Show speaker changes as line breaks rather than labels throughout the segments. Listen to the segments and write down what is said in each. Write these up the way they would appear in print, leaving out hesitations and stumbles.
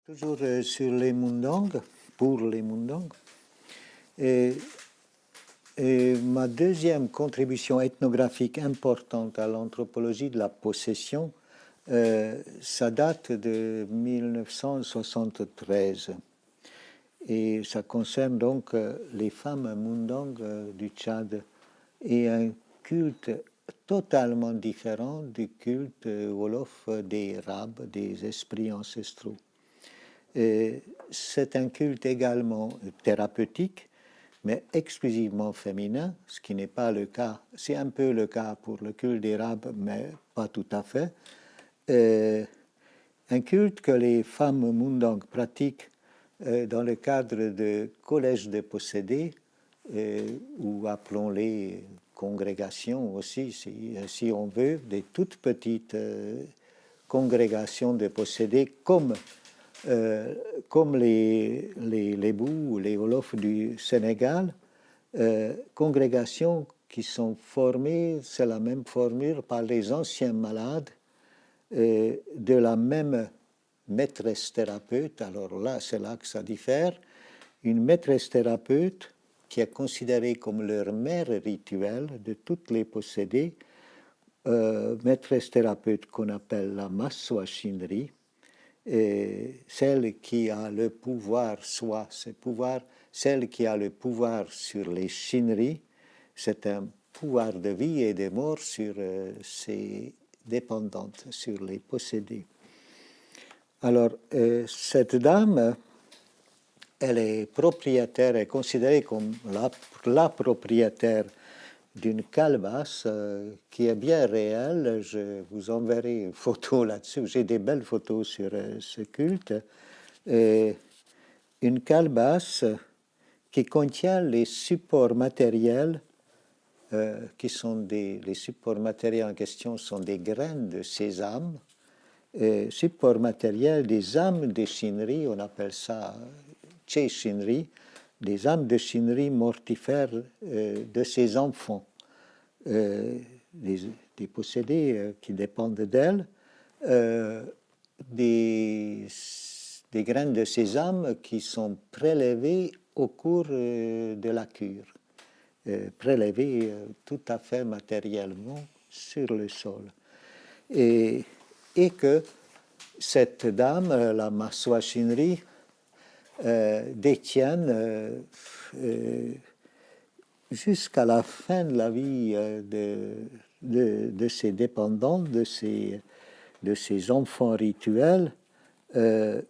Toujours sur les Mundang, pour les Mundang. Et ma deuxième contribution ethnographique importante à l'anthropologie de la possession, ça date de 1973. Et ça concerne donc les femmes Mundang du Tchad et un culte totalement différent du culte Wolof des Rab, des esprits ancestraux. C'est un culte également thérapeutique, mais exclusivement féminin, ce qui n'est pas le cas. C'est un peu le cas pour le culte des Rab, mais pas tout à fait. Un culte que les femmes Mundang pratiquent dans le cadre de collèges de possédés, ou appelons-les congrégations aussi, si on veut, des toutes petites congrégations de possédés comme les Bous ou les Wolofs du Sénégal, congrégations qui sont formées, c'est la même formule, par les anciens malades de la même maîtresse thérapeute. Alors là, c'est là que ça diffère. Une maîtresse thérapeute qui est considérée comme leur mère rituelle de toutes les possédées, maîtresse thérapeute qu'on appelle la Maswa Shinri, et celle qui a le pouvoir, celle qui a le pouvoir sur les Shinri, c'est un pouvoir de vie et de mort sur ses dépendantes, sur les possédés. Alors, cette dame, elle est propriétaire, est considérée comme la propriétaire d'une calebasse qui est bien réelle. Je vous enverrai une photo là-dessus. J'ai des belles photos sur ce culte. Une calebasse qui contient les supports matériels, qui sont les supports matériels en question sont des graines de sésame, supports matériels des âmes de Shinri, on appelle ça Che Shinri, des âmes de Shinri mortifères de ses enfants, des possédés qui dépendent d'elle, des graines de sésame qui sont prélevées au cours de la cure, prélevées tout à fait matériellement sur le sol. Et que cette dame, la Maswa Shinri, détiennent jusqu'à la fin de la vie de ses dépendants, de ses enfants rituels,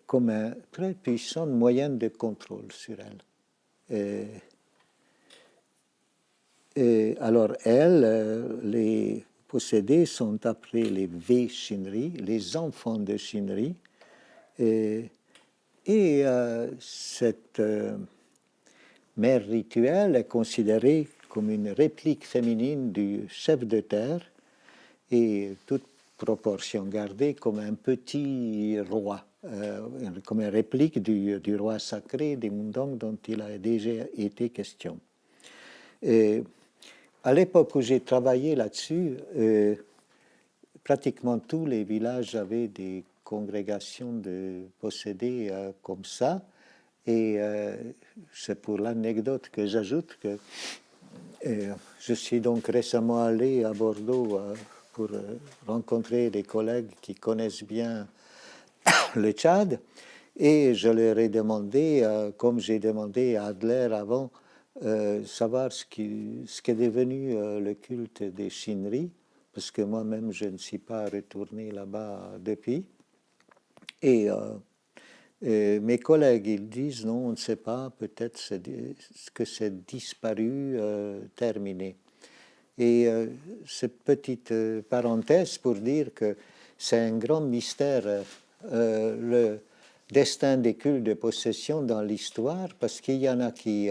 comme un très puissant moyen de contrôle sur elle. Alors les possédés sont appelés les V Shinri, les enfants de Shinri, cette mère rituelle est considérée comme une réplique féminine du chef de terre et toute proportion gardée comme un petit roi, comme une réplique du roi sacré des Mundang dont il a déjà été question. À l'époque où j'ai travaillé là-dessus, pratiquement tous les villages avaient des congrégations de possédés comme ça. Et c'est pour l'anecdote que j'ajoute que je suis donc récemment allé à Bordeaux pour rencontrer des collègues qui connaissent bien le Tchad. Et je leur ai demandé, comme j'ai demandé à Adler avant, savoir ce qu'est devenu le culte des Shinri, parce que moi-même, je ne suis pas retourné là-bas depuis. Et mes collègues, ils disent, non, on ne sait pas, peut-être que c'est disparu, terminé. Et cette petite parenthèse pour dire que c'est un grand mystère, le destin des cultes de possession dans l'histoire, parce qu'il y en a qui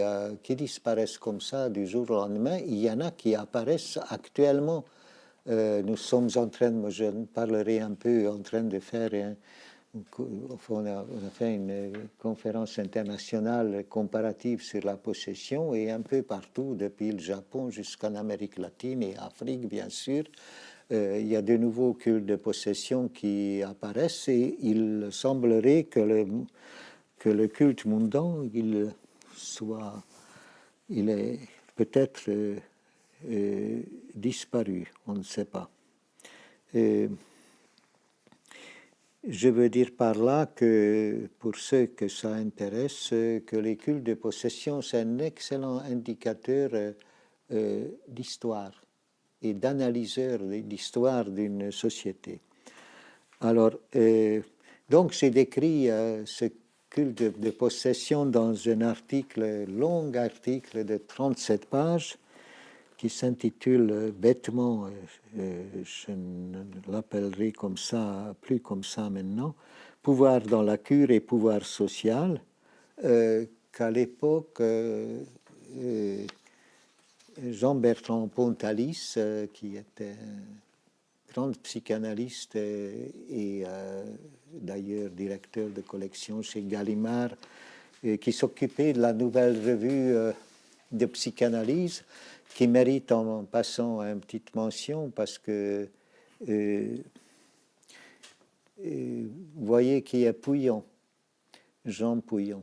disparaissent comme ça du jour au lendemain, il y en a qui apparaissent actuellement. Nous sommes en train, moi je parlerai un peu, en train de faire on a fait une conférence internationale comparative sur la possession et un peu partout, depuis le Japon jusqu'en Amérique latine et Afrique, bien sûr, il y a de nouveaux cultes de possession qui apparaissent et il semblerait que le culte mondan, il est peut-être disparu, on ne sait pas. Je veux dire par là que pour ceux que ça intéresse, que les cultes de possession, c'est un excellent indicateur d'histoire et d'analyseur d'histoire d'une société. Alors, donc j'ai décrit ce culte de possession dans un long article de 37 pages, qui s'intitule bêtement, je ne l'appellerai comme ça, plus comme ça maintenant, Pouvoir dans la cure et pouvoir social, qu'à l'époque, Jean-Bertrand Pontalis, qui était un grand psychanalyste et d'ailleurs directeur de collection chez Gallimard, qui s'occupait de la nouvelle revue de psychanalyse, qui mérite en passant une petite mention parce que vous voyez qui est Pouillon, Jean Pouillon.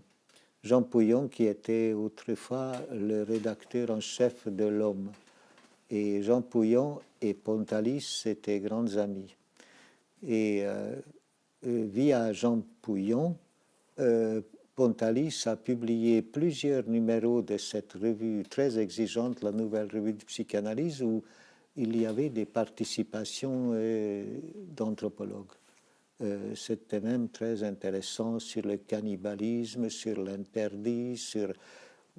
Jean Pouillon qui était autrefois le rédacteur en chef de l'Homme. Et Jean Pouillon et Pontalis étaient grands amis. Et via Jean Pouillon, Pontalis a publié plusieurs numéros de cette revue très exigeante, la Nouvelle Revue de Psychanalyse, où il y avait des participations d'anthropologues. C'était même très intéressant sur le cannibalisme, sur l'interdit, sur...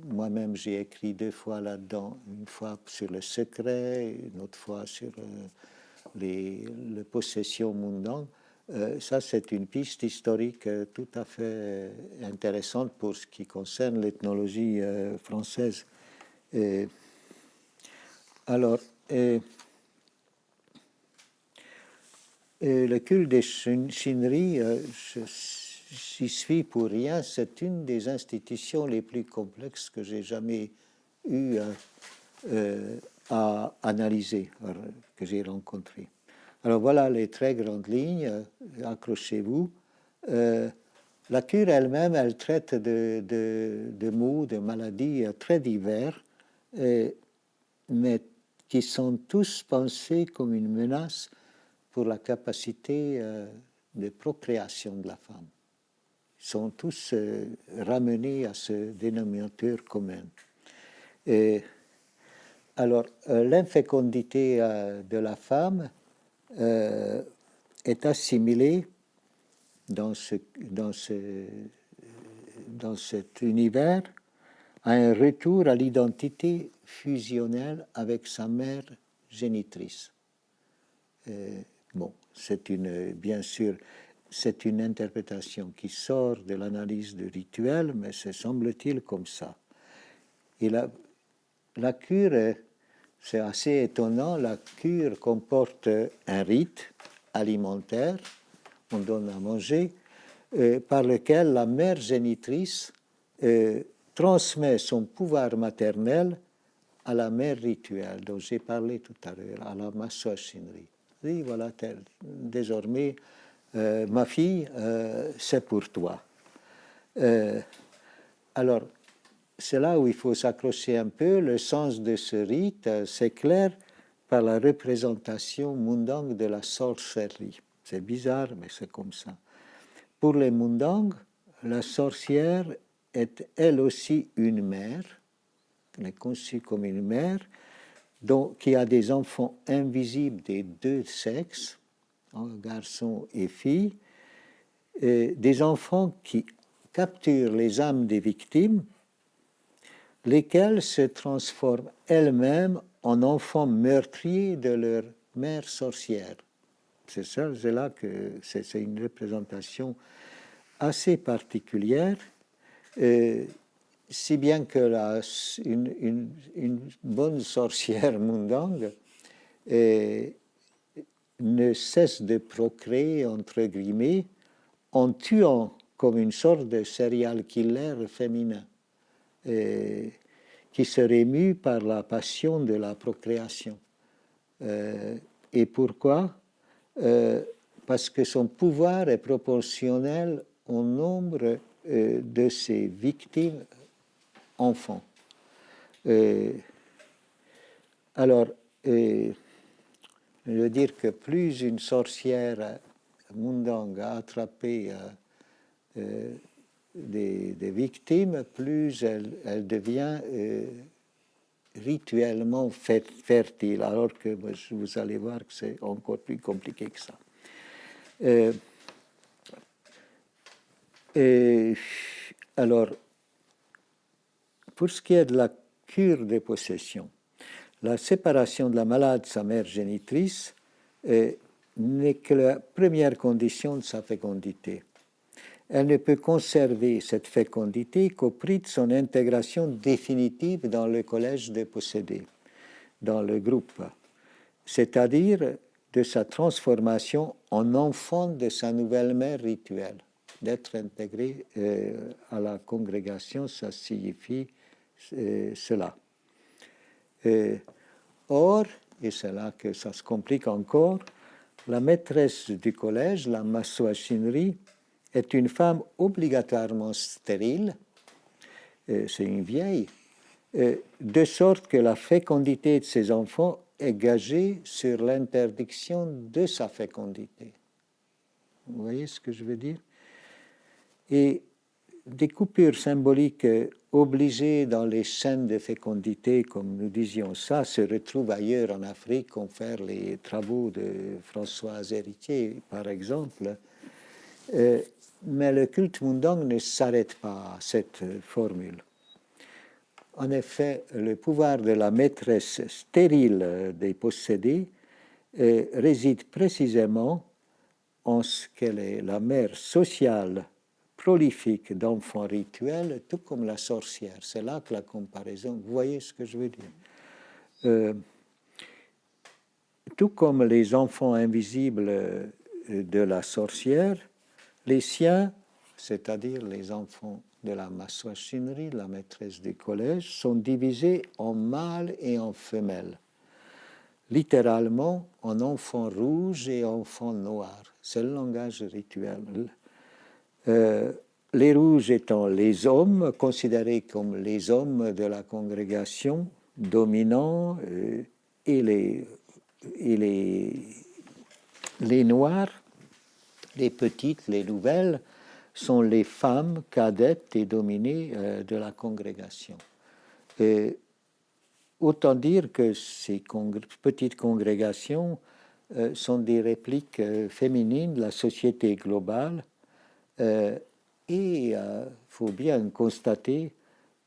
Moi-même, j'ai écrit 2 fois là-dedans, une fois sur le secret, une autre fois sur les possessions mondaines. Ça, c'est une piste historique tout à fait intéressante pour ce qui concerne l'ethnologie française. Alors, le culte des Shinri, j'y suis pour rien, c'est une des institutions les plus complexes que j'ai jamais eu à analyser, que j'ai rencontrées. Alors voilà les très grandes lignes, accrochez-vous. La cure elle-même, elle traite de maux, de maladies très divers, mais qui sont tous pensés comme une menace pour la capacité de procréation de la femme. Ils sont tous ramenés à ce dénominateur commun. Alors, l'infécondité de la femme est assimilée dans cet univers à un retour à l'identité fusionnelle avec sa mère génitrice. Bon, bien sûr, c'est une interprétation qui sort de l'analyse du rituel, mais c'est semble-t-il comme ça. Et la cure, c'est assez étonnant, la cure comporte un rite alimentaire, on donne à manger, par lequel la mère génitrice transmet son pouvoir maternel à la mère rituelle, dont j'ai parlé tout à l'heure, à la Maso Shinri. Oui, voilà, désormais, ma fille, c'est pour toi. Alors, c'est là où il faut s'accrocher un peu. Le sens de ce rite, c'est clair par la représentation mondangue de la sorcellerie. C'est bizarre, mais c'est comme ça. Pour les mondangues, la sorcière est elle aussi une mère, elle est conçue comme une mère, qui a des enfants invisibles des 2 sexes, garçons et filles, des enfants qui capturent les âmes des victimes, lesquelles se transforment elles-mêmes en enfants meurtriers de leur mère sorcière. C'est ça, c'est là que c'est une représentation assez particulière, si bien que une bonne sorcière mondangue ne cesse de procréer, entre guillemets, en tuant comme une sorte de serial killer féminin qui serait mu par la passion de la procréation. Et pourquoi? Parce que son pouvoir est proportionnel au nombre de ses victimes enfants. Alors, je veux dire que plus une sorcière Mundang a attrapé des victimes, plus elle devient rituellement fertile, alors que vous allez voir que c'est encore plus compliqué que ça. Alors, pour ce qui est de la cure des possessions, la séparation de la malade de sa mère génitrice n'est que la première condition de sa fécondité. Elle ne peut conserver cette fécondité qu'au prix de son intégration définitive dans le collège des possédés, dans le groupe, c'est-à-dire de sa transformation en enfant de sa nouvelle mère rituelle. D'être intégré à la congrégation, ça signifie cela. Or, et c'est là que ça se complique encore, la maîtresse du collège, la Maswa Shinri, est une femme obligatoirement stérile, c'est une vieille, de sorte que la fécondité de ses enfants est gagée sur l'interdiction de sa fécondité. Vous voyez ce que je veux dire? Et des coupures symboliques obligées dans les chaînes de fécondité, comme nous disions ça, se retrouvent ailleurs en Afrique, comme faire les travaux de Françoise Héritier, par exemple. Mais le culte Mundang ne s'arrête pas à cette formule. En effet, le pouvoir de la maîtresse stérile des possédés réside précisément en ce qu'elle est la mère sociale prolifique d'enfants rituels, tout comme la sorcière. C'est là que la comparaison, vous voyez ce que je veux dire. Tout comme les enfants invisibles de la sorcière, les siens, c'est-à-dire les enfants de la Maswa Shinri, la maîtresse du collège, sont divisés en mâles et en femelles, littéralement en enfants rouges et enfants noirs. C'est le langage rituel. Les rouges étant les hommes, considérés comme les hommes de la congrégation, dominants, et les noirs, les petites, les nouvelles, sont les femmes cadettes et dominées de la congrégation. Autant dire que ces petites congrégations sont des répliques féminines de la société globale, et il faut bien constater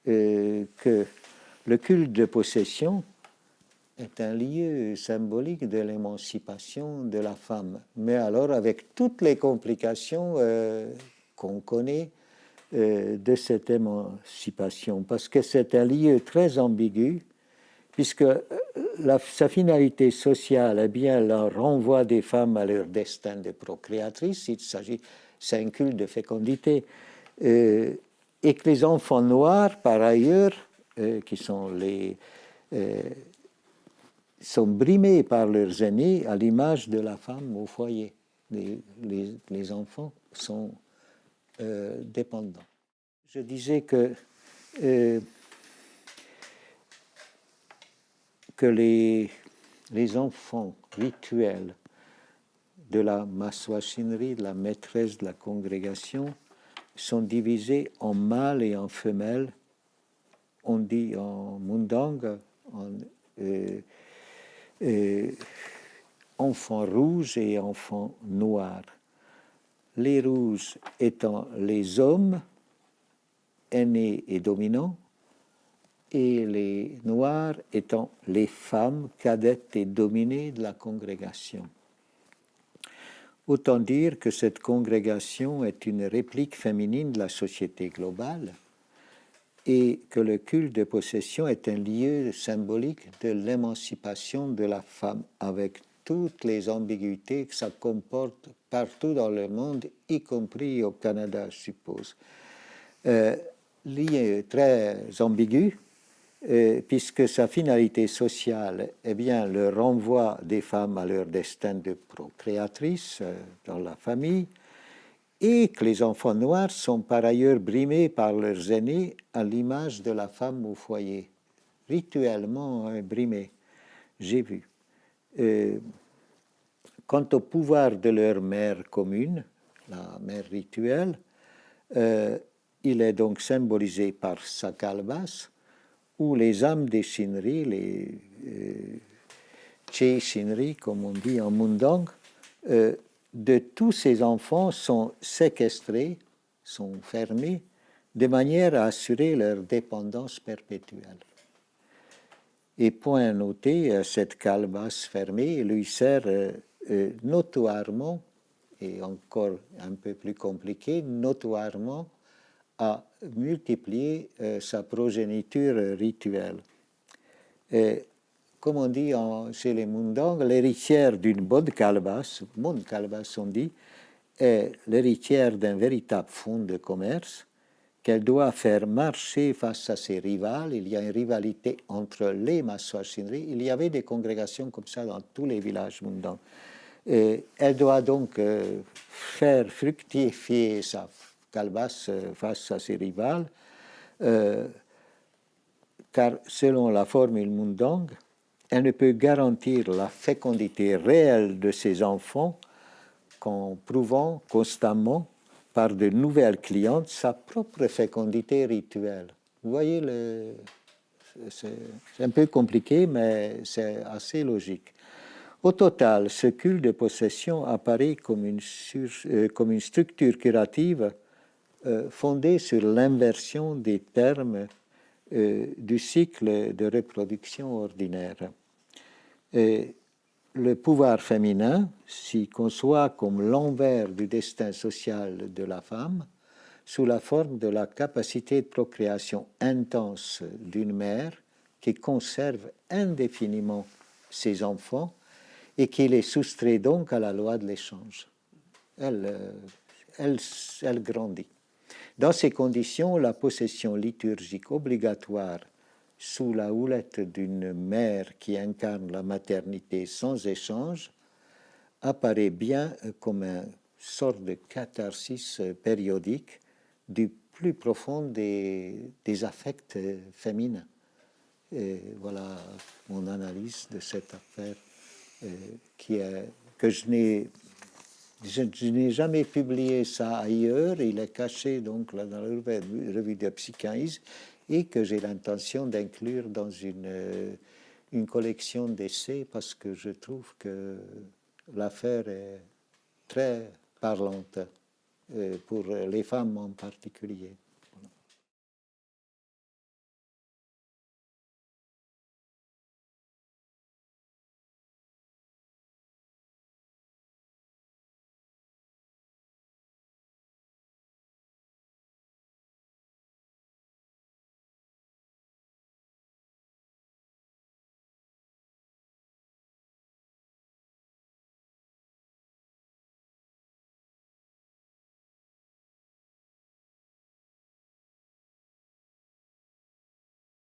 que le culte de possession est un lieu symbolique de l'émancipation de la femme, mais alors avec toutes les complications qu'on connaît de cette émancipation, parce que c'est un lieu très ambigu, puisque sa finalité sociale est bien le renvoi des femmes à leur destin de procréatrice, c'est un culte de fécondité, et que les enfants noirs, par ailleurs, qui sont sont brimés par leurs aînés à l'image de la femme au foyer. Les enfants sont dépendants. Je disais que les enfants rituels de la Maswa Shinri, de la maîtresse de la congrégation, sont divisés en mâles et en femelles. On dit en Mundang, enfants rouges et enfants noirs. Les rouges étant les hommes aînés et dominants, et les noirs étant les femmes cadettes et dominées de la congrégation. Autant dire que cette congrégation est une réplique féminine de la société globale et que le culte de possession est un lieu symbolique de l'émancipation de la femme avec toutes les ambiguïtés que ça comporte partout dans le monde, y compris au Canada, je suppose. Lié très ambigu, puisque sa finalité sociale est bien le renvoi des femmes à leur destin de procréatrices dans la famille, et que les enfants noirs sont par ailleurs brimés par leurs aînés à l'image de la femme au foyer, rituellement brimés, j'ai vu. Quant au pouvoir de leur mère commune, la mère rituelle, il est donc symbolisé par sa calebasse, où les âmes des Shinri, les Che Shinri, comme on dit en Mundang, de tous ces enfants sont séquestrés, sont fermés, de manière à assurer leur dépendance perpétuelle. Et point noté, cette calebasse fermée lui sert notoirement, et encore un peu plus compliqué, notoirement à multiplier sa progéniture rituelle. Comme on dit chez les Mundang, l'héritière d'une bonne calebasse on dit, est l'héritière d'un véritable fonds de commerce qu'elle doit faire marcher face à ses rivales. Il y a une rivalité entre les Maswa Shinri. Il y avait des congrégations comme ça dans tous les villages Mundang. Elle doit donc faire fructifier sa calebasse face à ses rivales, car selon la formule Mundang, elle ne peut garantir la fécondité réelle de ses enfants qu'en prouvant constamment par de nouvelles clientes sa propre fécondité rituelle. Vous voyez, c'est un peu compliqué, mais c'est assez logique. Au total, ce culte de possession apparaît comme une structure curative fondée sur l'inversion des termes du cycle de reproduction ordinaire. Le pouvoir féminin s'y conçoit comme l'envers du destin social de la femme, sous la forme de la capacité de procréation intense d'une mère qui conserve indéfiniment ses enfants et qui les soustrait donc à la loi de l'échange. Elle grandit. Dans ces conditions, la possession liturgique obligatoire sous la houlette d'une mère qui incarne la maternité sans échange apparaît bien comme une sorte de catharsis périodique du plus profond des affects féminins. Et voilà mon analyse de cette affaire que je n'ai jamais publié ça ailleurs. Il est caché donc là dans la revue de psychanalyse et que j'ai l'intention d'inclure dans une collection d'essais parce que je trouve que l'affaire est très parlante pour les femmes en particulier.